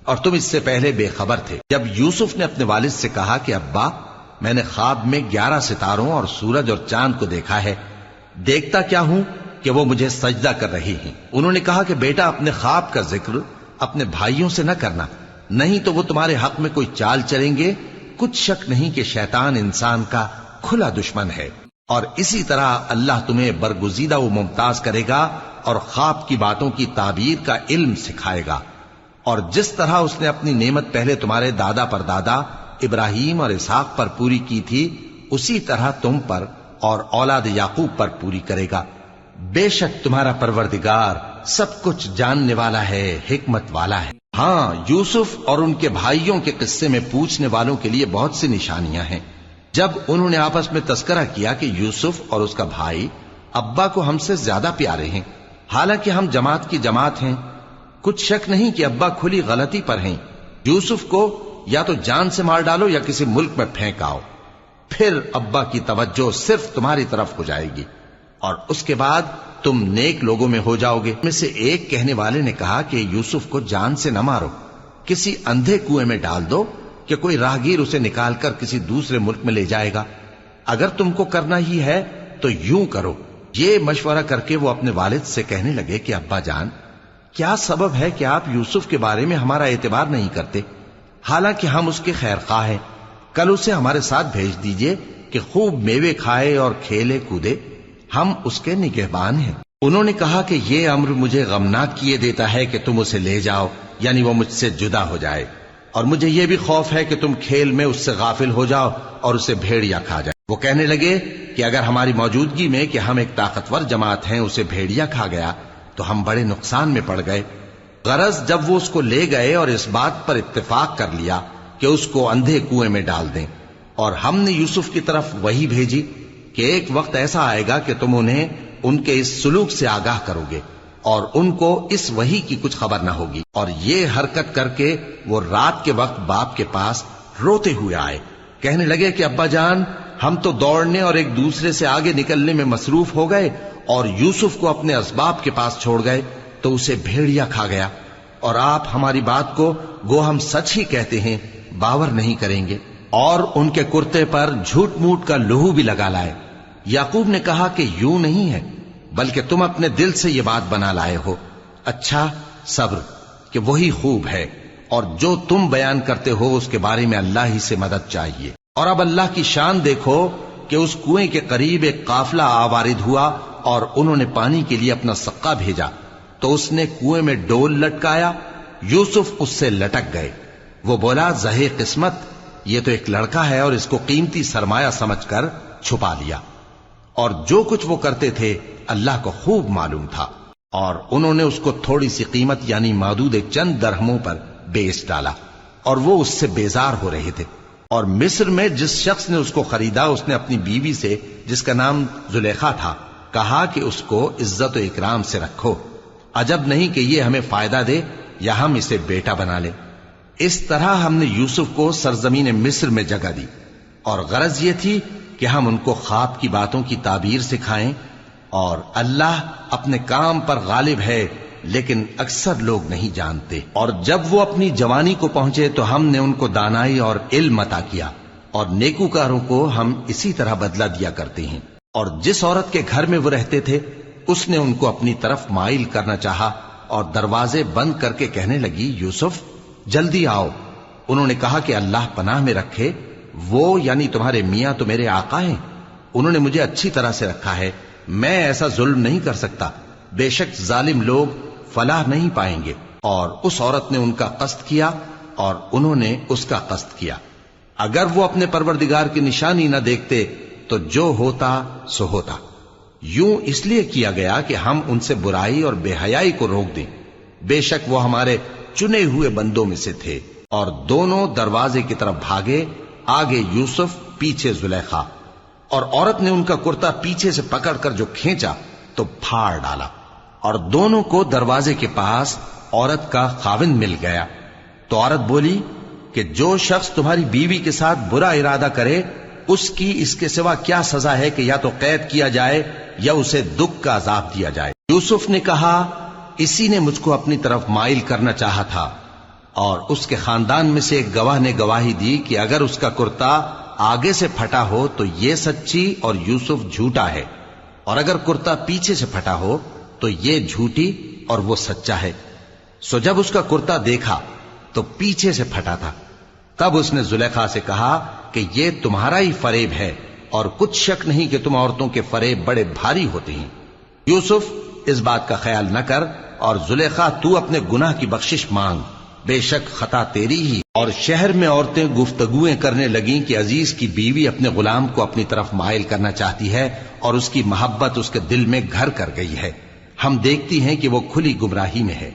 اور تم اس سے پہلے بے خبر تھے۔ جب یوسف نے اپنے والد سے کہا کہ ابا، میں نے خواب میں 11 ستاروں اور سورج اور چاند کو دیکھا ہے، دیکھتا کیا ہوں کہ وہ مجھے سجدہ کر رہی ہیں۔ انہوں نے کہا کہ بیٹا، اپنے خواب کا ذکر اپنے بھائیوں سے نہ کرنا، نہیں تو وہ تمہارے حق میں کوئی چال چلیں گے۔ کچھ شک نہیں کہ شیطان انسان کا کھلا دشمن ہے، اور اسی طرح اللہ تمہیں برگزیدہ و ممتاز کرے گا اور خواب کی باتوں کی تعبیر کا علم سکھائے گا، اور جس طرح اس نے اپنی نعمت پہلے تمہارے دادا پر دادا ابراہیم اور اسحاق پر پوری کی تھی، اسی طرح تم پر اور اولاد یعقوب پر پوری کرے گا۔ بے شک تمہارا پروردگار سب کچھ جاننے والا ہے، حکمت والا ہے۔ ہاں، یوسف اور ان کے بھائیوں کے قصے میں پوچھنے والوں کے لیے بہت سی نشانیاں ہیں۔ جب انہوں نے آپس میں تذکرہ کیا کہ یوسف اور اس کا بھائی ابا کو ہم سے زیادہ پیارے ہیں، حالانکہ ہم جماعت کی جماعت ہیں، کچھ شک نہیں کہ ابا کھلی غلطی پر ہیں۔ یوسف کو یا تو جان سے مار ڈالو یا کسی ملک میں پھینک آؤ، پھر ابا کی توجہ صرف تمہاری طرف ہو جائے گی، اور اس کے بعد تم نیک لوگوں میں ہو جاؤ گے۔ میں سے ایک کہنے والے نے کہا کہ یوسف کو جان سے نہ مارو، کسی اندھے کنویں میں ڈال دو کہ کوئی راہگیر اسے نکال کر کسی دوسرے ملک میں لے جائے گا۔ اگر تم کو کرنا ہی ہے تو یوں کرو۔ یہ مشورہ کر کے وہ اپنے والد سے کہنے لگے کہ ابا جان، کیا سبب ہے کہ آپ یوسف کے بارے میں ہمارا اعتبار نہیں کرتے، حالانکہ ہم اس کے خیر خواہ ہیں؟ کل اسے ہمارے ساتھ بھیج دیجئے کہ خوب میوے کھائے اور کھیلے کودے، ہم اس کے نگہبان ہیں۔ انہوں نے کہا کہ یہ امر مجھے غمناک کیے دیتا ہے کہ تم اسے لے جاؤ، یعنی وہ مجھ سے جدا ہو جائے، اور مجھے یہ بھی خوف ہے کہ تم کھیل میں اس سے غافل ہو جاؤ اور اسے بھیڑیا کھا جائے۔ وہ کہنے لگے کہ اگر ہماری موجودگی میں کہ ہم ایک طاقتور جماعت ہیں اسے بھیڑیا کھا گیا تو ہم بڑے نقصان میں پڑ گئے۔ غرض جب وہ اس کو لے گئے اور اس بات پر اتفاق کر لیا کہ اس کو اندھے کنویں میں ڈال دیں، اور ہم نے یوسف کی طرف وحی بھیجی کہ ایک وقت ایسا آئے گا کہ تم انہیں ان کے اس سلوک سے آگاہ کرو گے، اور ان کو اس وحی کی کچھ خبر نہ ہوگی۔ اور یہ حرکت کر کے وہ رات کے وقت باپ کے پاس روتے ہوئے آئے، کہنے لگے کہ ابا جان، ہم تو دوڑنے اور ایک دوسرے سے آگے نکلنے میں مصروف ہو گئے اور یوسف کو اپنے اسباب کے پاس چھوڑ گئے تو اسے بھیڑیا کھا گیا، اور آپ ہماری بات کو گو ہم سچ ہی کہتے ہیں باور نہیں کریں گے۔ اور ان کے کرتے پر جھوٹ موٹ کا لہو بھی لگا لائے۔ یعقوب نے کہا کہ یوں نہیں ہے، بلکہ تم اپنے دل سے یہ بات بنا لائے ہو۔ اچھا، صبر کہ وہی خوب ہے، اور جو تم بیان کرتے ہو اس کے بارے میں اللہ ہی سے مدد چاہیے۔ اور اب اللہ کی شان دیکھو کہ اس کنویں کے قریب ایک قافلہ آوارد ہوا اور انہوں نے پانی کے لیے اپنا سقا بھیجا، تو اس نے کنویں میں ڈول لٹکایا، یوسف اس سے لٹک گئے۔ وہ بولا، زہے قسمت، یہ تو ایک لڑکا ہے، اور اس کو قیمتی سرمایہ سمجھ کر چھپا لیا۔ اور جو کچھ وہ کرتے تھے اللہ کو خوب معلوم تھا، اور انہوں نے اس کو تھوڑی سی قیمت یعنی معدود چند درہموں پر بیچ ڈالا، اور وہ اس سے بیزار ہو رہے تھے۔ اور مصر میں جس شخص نے اس کو خریدا، اس نے اپنی بیوی سے جس کا نام زلیخا تھا کہا کہ اس کو عزت و اکرام سے رکھو، عجب نہیں کہ یہ ہمیں فائدہ دے یا ہم اسے بیٹا بنا لیں۔ اس طرح ہم نے یوسف کو سرزمین مصر میں جگہ دی، اور غرض یہ تھی کہ ہم ان کو خواب کی باتوں کی تعبیر سکھائیں، اور اللہ اپنے کام پر غالب ہے، لیکن اکثر لوگ نہیں جانتے۔ اور جب وہ اپنی جوانی کو پہنچے تو ہم نے ان کو دانائی اور علم عطا کیا، اور نیکوکاروں کو ہم اسی طرح بدلہ دیا کرتے ہیں۔ اور جس عورت کے گھر میں وہ رہتے تھے اس نے ان کو اپنی طرف مائل کرنا چاہا، اور دروازے بند کر کے کہنے لگی، یوسف جلدی آؤ۔ انہوں نے کہا کہ اللہ پناہ میں رکھے، وہ یعنی تمہارے میاں تو میرے آقا ہیں، انہوں نے مجھے اچھی طرح سے رکھا ہے، میں ایسا ظلم نہیں کر سکتا، بے شک ظالم لوگ فلاح نہیں پائیں گے۔ اور اس عورت نے ان کا قصد کیا اور انہوں نے اس کا قصد کیا۔ اگر وہ اپنے پروردگار کی نشانی نہ دیکھتے تو جو ہوتا سو ہوتا. یوں اس لیے کیا گیا کہ ہم ان سے برائی اور بے حیائی کو روک دیں. بے شک وہ ہمارے چنے ہوئے بندوں میں سے تھے. اور دونوں دروازے کی طرف بھاگے، آگے یوسف پیچھے زلیخا. اور عورت نے ان کا کرتا پیچھے سے پکڑ کر جو کھینچا تو پھاڑ ڈالا، اور دونوں کو دروازے کے پاس عورت کا خاوند مل گیا. تو عورت بولی کہ جو شخص تمہاری بیوی کے ساتھ برا ارادہ کرے اس کی اس کے سوا کیا سزا ہے کہ یا تو قید کیا جائے یا اسے دکھ کا عذاب دیا جائے. یوسف نے کہا اسی نے مجھ کو اپنی طرف مائل کرنا چاہا تھا. اور اس کے خاندان میں سے ایک گواہ نے گواہی دی کہ اگر اس کا کرتا آگے سے پھٹا ہو تو یہ سچی اور یوسف جھوٹا ہے، اور اگر کرتا پیچھے سے پھٹا ہو تو یہ جھوٹی اور وہ سچا ہے. سو جب اس کا کرتا دیکھا تو پیچھے سے پھٹا تھا. تب اس نے زلیخا سے کہا کہ یہ تمہارا ہی فریب ہے، اور کچھ شک نہیں کہ تم عورتوں کے فریب بڑے بھاری ہوتے ہیں. یوسف اس بات کا خیال نہ کر، اور زلیخا تو اپنے گناہ کی بخشش مانگ، بے شک خطا تیری ہی. اور شہر میں عورتیں گفتگویں کرنے لگیں کہ عزیز کی بیوی اپنے غلام کو اپنی طرف مائل کرنا چاہتی ہے اور اس کی محبت اس کے دل میں گھر کر گئی ہے. ہم دیکھتی ہیں کہ وہ کھلی گمراہی میں ہے.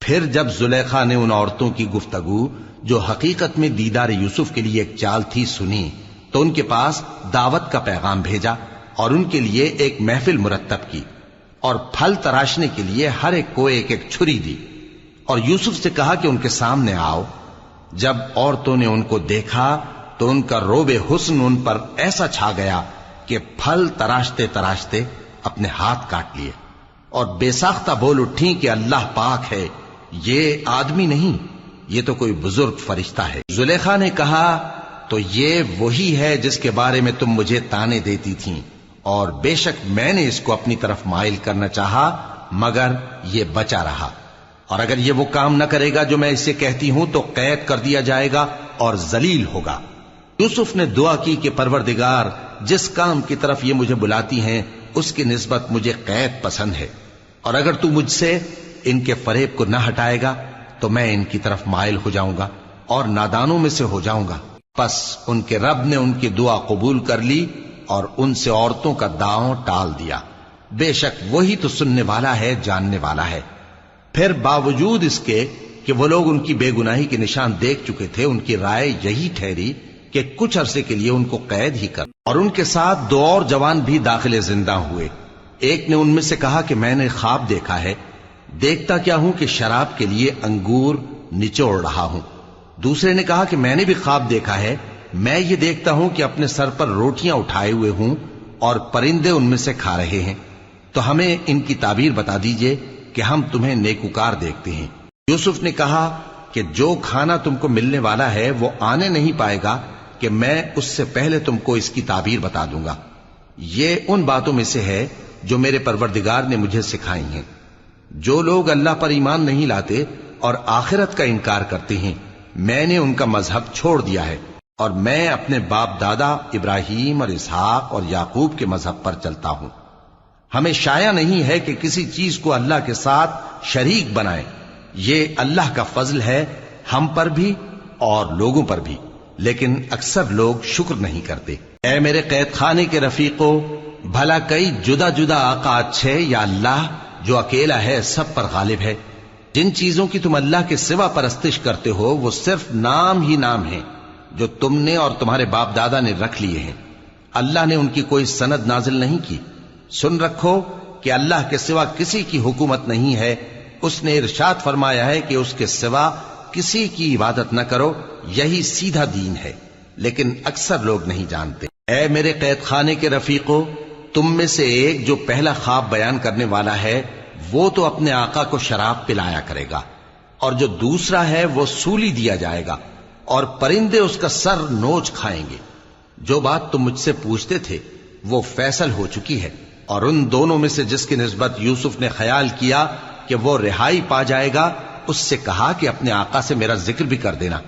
پھر جب زلیخا نے ان عورتوں کی گفتگو جو حقیقت میں دیدار یوسف کے لیے ایک چال تھی سنی تو ان کے پاس دعوت کا پیغام بھیجا اور ان کے لیے ایک محفل مرتب کی اور پھل تراشنے کے لیے ہر ایک کو ایک ایک چھری دی اور یوسف سے کہا کہ ان کے سامنے آؤ. جب عورتوں نے ان کو دیکھا تو ان کا روب حسن ان پر ایسا چھا گیا کہ پھل تراشتے تراشتے اپنے ہاتھ کاٹ لیے اور بے ساختہ بول اٹھی کہ اللہ پاک ہے، یہ آدمی نہیں، یہ تو کوئی بزرگ فرشتہ ہے. زلیخا نے کہا تو یہ وہی ہے جس کے بارے میں تم مجھے تانے دیتی تھیں، اور بے شک میں نے اس کو اپنی طرف مائل کرنا چاہا مگر یہ بچا رہا. اور اگر یہ وہ کام نہ کرے گا جو میں اسے کہتی ہوں تو قید کر دیا جائے گا اور ذلیل ہوگا. یوسف نے دعا کی کہ پروردگار جس کام کی طرف یہ مجھے بلاتی ہیں اس کی نسبت مجھے قید پسند ہے، اور اگر تو مجھ سے ان کے فریب کو نہ ہٹائے گا تو میں ان کی طرف مائل ہو جاؤں گا اور نادانوں میں سے ہو جاؤں گا. پس ان کے رب نے ان کی دعا قبول کر لی اور ان سے عورتوں کا داؤں ٹال دیا. بے شک وہی تو سننے والا ہے، جاننے والا ہے. پھر باوجود اس کے کہ وہ لوگ ان کی بے گناہی کے نشان دیکھ چکے تھے، ان کی رائے یہی ٹھہری کہ کچھ عرصے کے لیے ان کو قید ہی کر. اور ان کے ساتھ دو اور جوان بھی داخل زندہ ہوئے. ایک نے ان میں سے کہا کہ میں نے خواب دیکھا ہے، دیکھتا کیا ہوں کہ شراب کے لیے انگور نچوڑ رہا ہوں. دوسرے نے کہا کہ میں نے بھی خواب دیکھا ہے، میں یہ دیکھتا ہوں کہ اپنے سر پر روٹیاں اٹھائے ہوئے ہوں اور پرندے ان میں سے کھا رہے ہیں. تو ہمیں ان کی تعبیر بتا دیجئے کہ ہم تمہیں نیکوکار دیکھتے ہیں. یوسف نے کہا کہ جو کھانا تم کو ملنے والا ہے وہ آنے نہیں پائے گا کہ میں اس سے پہلے تم کو اس کی تعبیر بتا دوں گا. یہ ان باتوں میں سے ہے جو میرے پروردگار نے مجھے سکھائی ہیں. جو لوگ اللہ پر ایمان نہیں لاتے اور آخرت کا انکار کرتے ہیں میں نے ان کا مذہب چھوڑ دیا ہے، اور میں اپنے باپ دادا ابراہیم اور اسحاق اور یعقوب کے مذہب پر چلتا ہوں. ہمیں شایع نہیں ہے کہ کسی چیز کو اللہ کے ساتھ شریک بنائیں. یہ اللہ کا فضل ہے ہم پر بھی اور لوگوں پر بھی، لیکن اکثر لوگ شکر نہیں کرتے. اے میرے قید خانے کے رفیقو، بھلا کئی جدا جدا آقا اچھے یا اللہ جو اکیلا ہے سب پر غالب ہے. جن چیزوں کی تم اللہ کے سوا پرستش کرتے ہو وہ صرف نام ہی نام ہیں جو تم نے اور تمہارے باپ دادا نے رکھ لیے ہیں. اللہ نے ان کی کوئی سند نازل نہیں کی. سن رکھو کہ اللہ کے سوا کسی کی حکومت نہیں ہے. اس نے ارشاد فرمایا ہے کہ اس کے سوا کسی کی عبادت نہ کرو، یہی سیدھا دین ہے، لیکن اکثر لوگ نہیں جانتے. اے میرے قید خانے کے رفیقو، تم میں سے ایک جو پہلا خواب بیان کرنے والا ہے وہ تو اپنے آقا کو شراب پلایا کرے گا، اور جو دوسرا ہے وہ سولی دیا جائے گا اور پرندے اس کا سر نوچ کھائیں گے. جو بات تم مجھ سے پوچھتے تھے وہ فیصل ہو چکی ہے. اور ان دونوں میں سے جس کی نسبت یوسف نے خیال کیا کہ وہ رہائی پا جائے گا اس سے کہا کہ اپنے آقا سے میرا ذکر بھی کر دینا.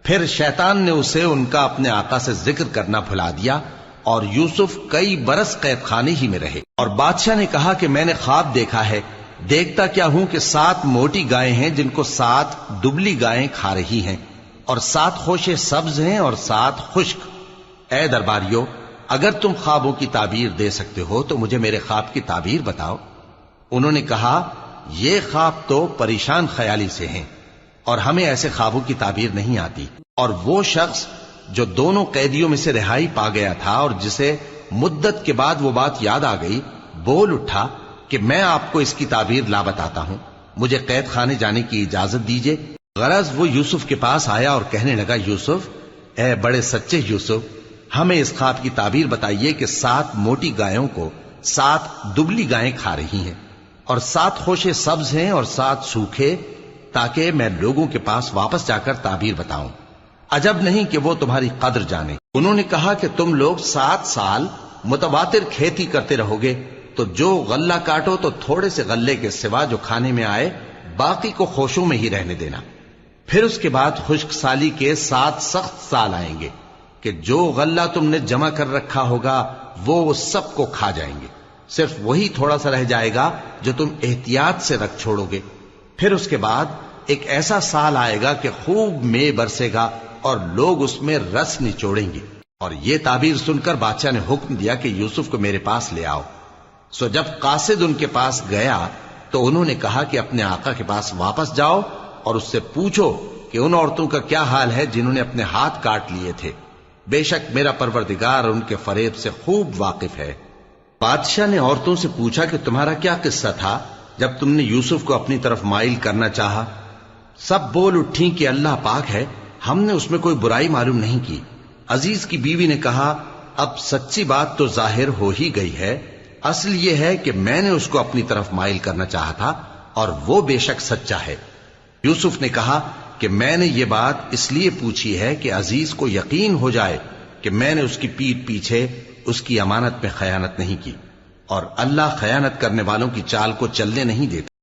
پھر شیطان نے اسے ان کا اپنے آقا سے ذکر کرنا بھلا دیا اور یوسف کئی برس قید خانے ہی میں رہے. اور بادشاہ نے کہا کہ میں نے خواب دیکھا ہے، دیکھتا کیا ہوں کہ 7 موٹی گائیں ہیں جن کو 7 دبلی گائیں کھا رہی ہیں. اور 7 خوشے سبز ہیں اور 7 خشک۔ اے درباریو، اگر تم خوابوں کی تعبیر دے سکتے ہو تو مجھے میرے خواب کی تعبیر بتاؤ۔ انہوں نے کہا، یہ خواب تو پریشان خیالی سے ہیں اور ہمیں ایسے خوابوں کی تعبیر نہیں آتی۔ اور وہ شخص جو دونوں قیدیوں میں سے رہائی پا گیا تھا اور جسے مدت کے بعد وہ بات یاد آ گئی، بول اٹھا کہ میں آپ کو اس کی تعبیر لا بتاتا ہوں، مجھے قید خانے جانے کی اجازت دیجیے۔ غرض وہ یوسف کے پاس آیا اور کہنے لگا، یوسف، اے بڑے سچے یوسف، ہمیں اس خواب کی تعبیر بتائیے کہ 7 موٹی گایوں کو 7 دبلی گائیں کھا رہی ہیں اور 7 خوشے سبز ہیں اور 7 سوکھے، تاکہ میں لوگوں کے پاس واپس جا کر تعبیر بتاؤں۔ عجب نہیں کہ وہ تمہاری قدر جانے۔ انہوں نے کہا کہ تم لوگ 7 سال متواتر کھیتی کرتے رہو گے، تو جو غلہ کاٹو تو تھوڑے سے غلے کے سوا جو کھانے میں آئے باقی کو خوشوں میں ہی رہنے دینا۔ پھر اس کے بعد خشک سالی کے 7 سخت سال آئیں گے کہ جو غلہ تم نے جمع کر رکھا ہوگا وہ سب کو کھا جائیں گے، صرف وہی تھوڑا سا رہ جائے گا جو تم احتیاط سے رکھ چھوڑو گے۔ پھر اس کے بعد ایک ایسا سال آئے گا کہ خوب مے برسے گا اور لوگ اس میں رس نچوڑیں گے۔ اور یہ تعبیر سن کر بادشاہ نے حکم دیا کہ یوسف کو میرے پاس لے آؤ۔ سو جب قاصد ان کے پاس گیا تو انہوں نے کہا کہ اپنے آقا کے پاس واپس جاؤ اور اس سے پوچھو کہ ان عورتوں کا کیا حال ہے جنہوں نے اپنے ہاتھ کاٹ لیے تھے، بے شک میرا پروردگار ان کے فریب سے خوب واقف ہے۔ بادشاہ نے عورتوں سے پوچھا کہ تمہارا کیا قصہ تھا جب تم نے یوسف کو اپنی طرف مائل کرنا چاہا؟ سب بول اٹھیں کہ اللہ پاک ہے، ہم نے اس میں کوئی برائی معلوم نہیں کی۔ عزیز کی بیوی نے کہا، اب سچی بات تو ظاہر ہو ہی گئی ہے، اصل یہ ہے کہ میں نے اس کو اپنی طرف مائل کرنا چاہا تھا اور وہ بے شک سچا ہے۔ یوسف نے کہا کہ میں نے یہ بات اس لیے پوچھی ہے کہ عزیز کو یقین ہو جائے کہ میں نے اس کی پیٹھ پیچھے اس کی امانت میں خیانت نہیں کی، اور اللہ خیانت کرنے والوں کی چال کو چلنے نہیں دیتا۔